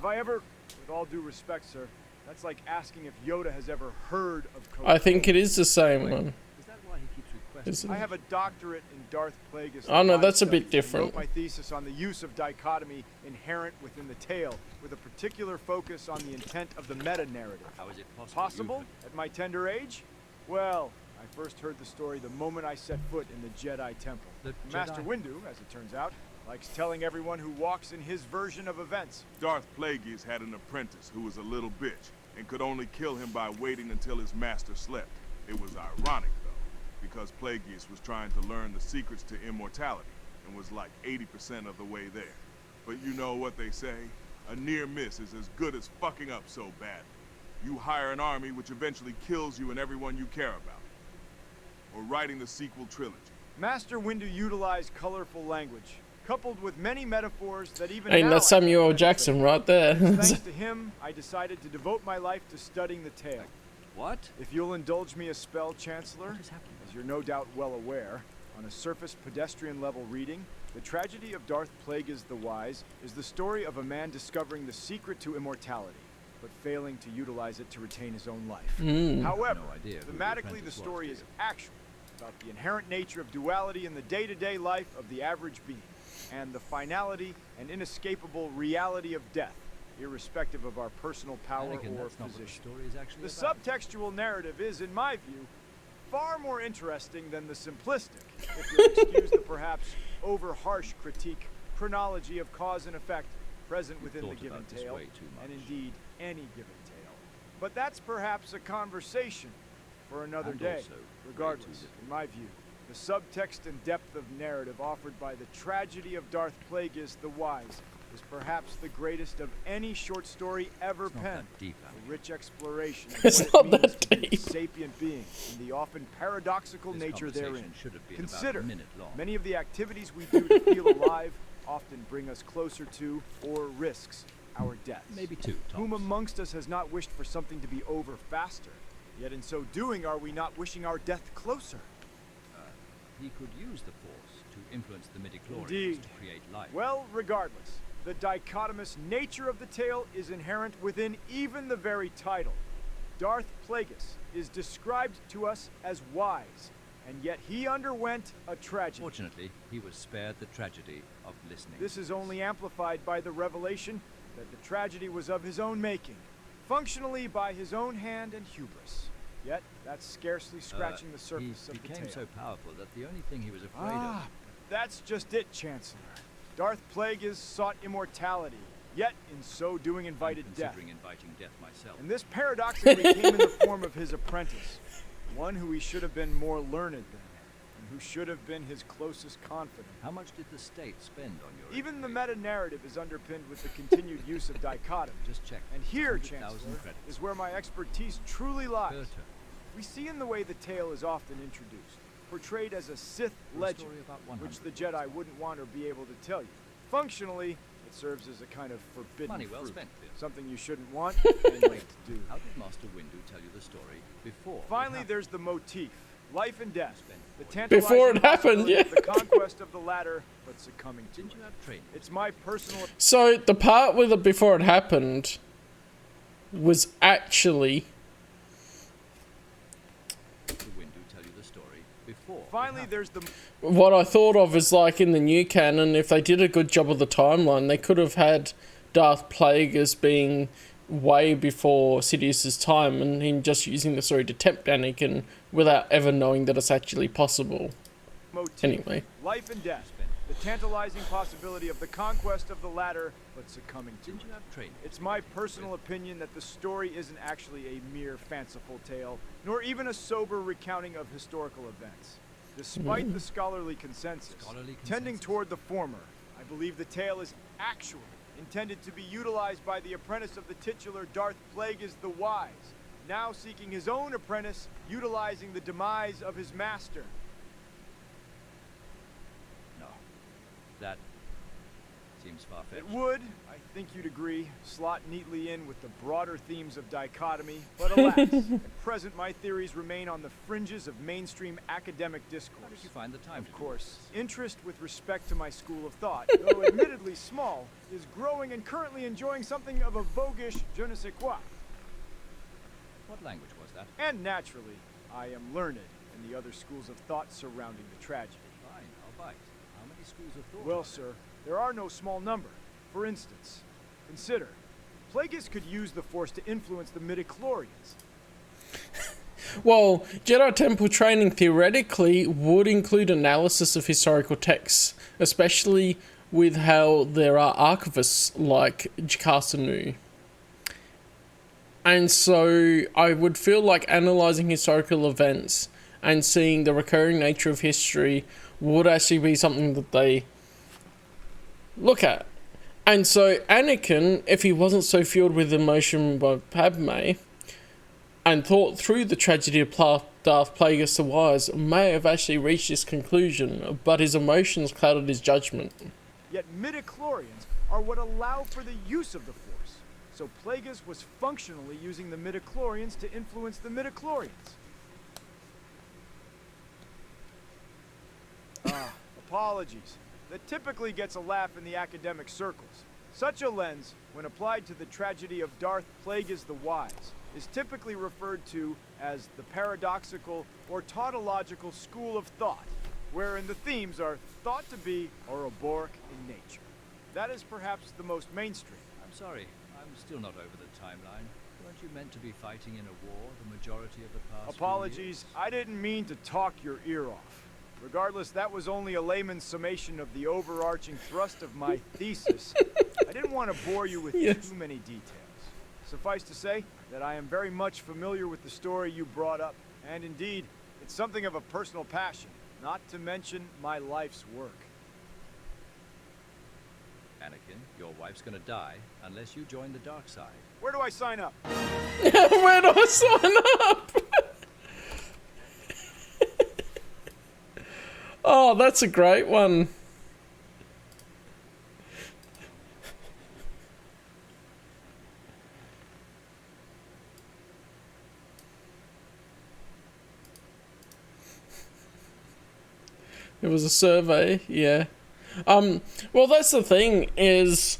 Have I ever, with all due respect, sir, that's like asking if Yoda has ever heard of Coca-Cola. I think it is the same one. Is that why he keeps requesting? I have a doctorate in Darth Plagueis. Oh no, that's a bit I different. wrote my thesis on the use of dichotomy inherent within the tale, with a particular focus on the intent of the meta-narrative. How is it possible? Possible? At my tender age? Well, I first heard the story the moment I set foot in the Jedi Temple. The Master Jedi? Windu, as it turns out, likes telling everyone who walks in his version of events. Darth Plagueis had an apprentice who was a little bitch and could only kill him by waiting until his master slept. It was ironic, though, because Plageius was trying to learn the secrets to immortality and was like 80% of the way there. But you know what they say? A near miss is as good as fucking up so badly. You hire an army which eventually kills you and everyone you care about. Or writing the sequel trilogy. Master Windu utilized colorful language, coupled with many metaphors that even Hey, now that's I Samuel can't Jackson penetrate. right there. Thanks to him, I decided to devote my life to studying the tale. What? If you'll indulge me a spell, Chancellor, What is happening? as you're no doubt well aware, on a surface pedestrian level reading, the tragedy of Darth Plagueis the Wise is the story of a man discovering the secret to immortality, but failing to utilize it to retain his own life. However, No idea who the thematically apprentice the was, story do is you? actual, about the inherent nature of duality in the day-to-day life of the average being, and the finality and inescapable reality of death, irrespective of our personal power Anakin, or that's not what the position. story is actually The about. subtextual narrative is, in my view, far more interesting than the simplistic, if you'll excuse the perhaps over-harsh critique, chronology of cause and effect present You've within the thought given about this tale, way too and much. indeed any given tale. But that's perhaps a conversation for another And day. also way too Regardless, little. in my view, the subtext and depth of narrative offered by the tragedy of Darth Plagueis the Wise is perhaps the greatest of any short story ever It's not penned. that deep, A Anakin. rich exploration of It's what not it means that to be a deep. sapient being and the often paradoxical This nature conversation therein. should have been Consider, about a minute long. many of the activities we do to feel alive often bring us closer to, or risks, our deaths. Maybe two, Whom tops. amongst us has not wished for something to be over faster? Yet in so doing, are we not wishing our death closer? He could use the Force to influence the midichlorians Indeed. to create life. Well, regardless, the dichotomous nature of the tale is inherent within even the very title. Darth Plagueis is described to us as wise, and yet he underwent a tragedy. Fortunately, he was spared the tragedy of listening. This is only amplified by the revelation that the tragedy was of his own making, functionally by his own hand and hubris. Yet, that's scarcely scratching the surface he of the became tale. so powerful that the only thing he was afraid Ah, that's just it, Chancellor. Darth Plagueis sought immortality, yet in so doing of, I'm invited death. considering inviting death myself. And this paradoxically came in the form of his apprentice, one who he should have been more learned than, and who should have been his closest confidant. How much did the state spend on your Even the education? meta-narrative is underpinned with the continued use of dichotomy. Just check. And here, 100,000 Chancellor, credits. is where my expertise truly lies. Berta, We see in the way the tale is often introduced, portrayed as a Sith a legend, story about 100 which the Jedi wouldn't want or be able to tell you. Functionally, it serves as a kind of forbidden Money well fruit, spent, Bill. something you shouldn't want and yet do. How did Master Windu tell you the story before? it Finally, happened? there's the motif, life and death, the Before it tantalizing happened, possibility yeah. of the conquest of the latter, but succumbing to Didn't it. you have training? It's my personal So the part with it before it happened was actually Did Windu tell you the story before? it Finally, happened? there's the what I thought of as like in the new canon, if they did a good job of the timeline, they could have had Darth Plagueis being way before Sidious's time and him just using the story to tempt Anakin without ever knowing that it's actually possible. motif, Anyway. life and death, the tantalizing possibility of the conquest of the latter, but succumbing to Didn't it. you have training? It's my personal opinion that the story isn't actually a mere fanciful tale, nor even a sober recounting of historical events. Despite the scholarly consensus, Scholarly tending consensus? toward the former, I believe the tale is actually intended to be utilized by the apprentice of the titular Darth Plagueis the Wise, now seeking his own apprentice, utilizing the demise of his master. No. That seems far-fetched. It would, I think you'd agree, slot neatly in with the broader themes of dichotomy, but alas, at present my theories remain on the fringes of mainstream academic discourse. How did you find the time Of to do course, this? interest with respect to my school of thought, though admittedly small, is growing and currently enjoying something of a voguish je ne sais quoi. What language was that? And naturally, I am learned in the other schools of thought surrounding the tragedy. Fine, I'll bite. How many schools of thought? Well, are there? sir, there are no small number. For instance, consider, Plageius could use the Force to influence the midichlorians. Well, Jedi Temple training theoretically would include analysis of historical texts, especially with how there are archivists like Jacasanu. And so I would feel like analysing historical events and seeing the recurring nature of history would actually be something that they look at. And so Anakin, if he wasn't so fueled with emotion by Padme and thought through the tragedy of Darth Plagueis the Wise, may have actually reached this conclusion, but his emotions clouded his judgment. Yet midichlorians are what allow for the use of the Force. So Plagueis was functionally using the midichlorians to influence the midichlorians. Apologies. That typically gets a laugh in the academic circles. Such a lens, when applied to the tragedy of Darth Plagueis the Wise, is typically referred to as the paradoxical or tautological school of thought, wherein the themes are thought to be Ouroboros in nature. That is perhaps the most mainstream. I'm sorry, I'm still not over the timeline. Weren't you meant to be fighting in a war the majority of the past few Apologies, years? I didn't mean to talk your ear off. Regardless, that was only a layman's summation of the overarching thrust of my thesis. I didn't want to bore you with too many details. Suffice to say that I am very much familiar with the story you brought up, and indeed, it's something of a personal passion, not to mention my life's work. Anakin, your wife's gonna die unless you join the dark side. Where do I sign up? Where do I sign up? Oh, that's a great one. It was a survey, yeah. Well, that's the thing is,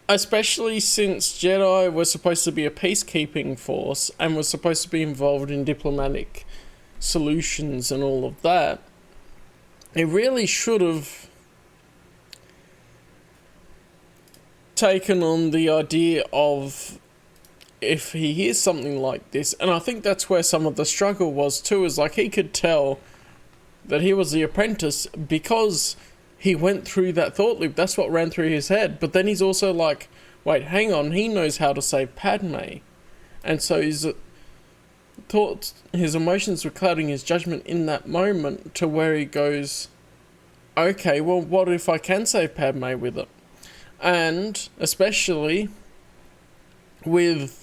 especially since Jedi were supposed to be a peacekeeping force and was supposed to be involved in diplomatic solutions and all of that, it really should have taken on the idea of, if he hears something like this, and I think that's where some of the struggle was too, is like he could tell that he was the apprentice because he went through that thought loop. That's what ran through his head. But then he's also like, wait, hang on, he knows how to save Padme. And so his thoughts, his emotions were clouding his judgment in that moment to where he goes, okay, well, what if I can save Padme with it? And especially with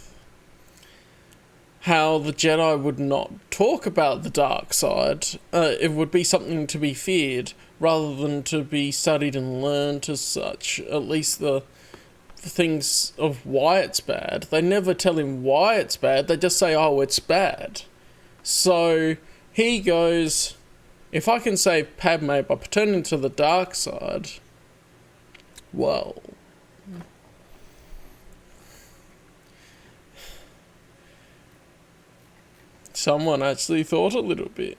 how the Jedi would not talk about the dark side, it would be something to be feared rather than to be studied and learned as such. At least the things of why it's bad. They never tell him why it's bad, they just say, oh, it's bad. So he goes, if I can save Padme by turning to the dark side, well, someone actually thought a little bit.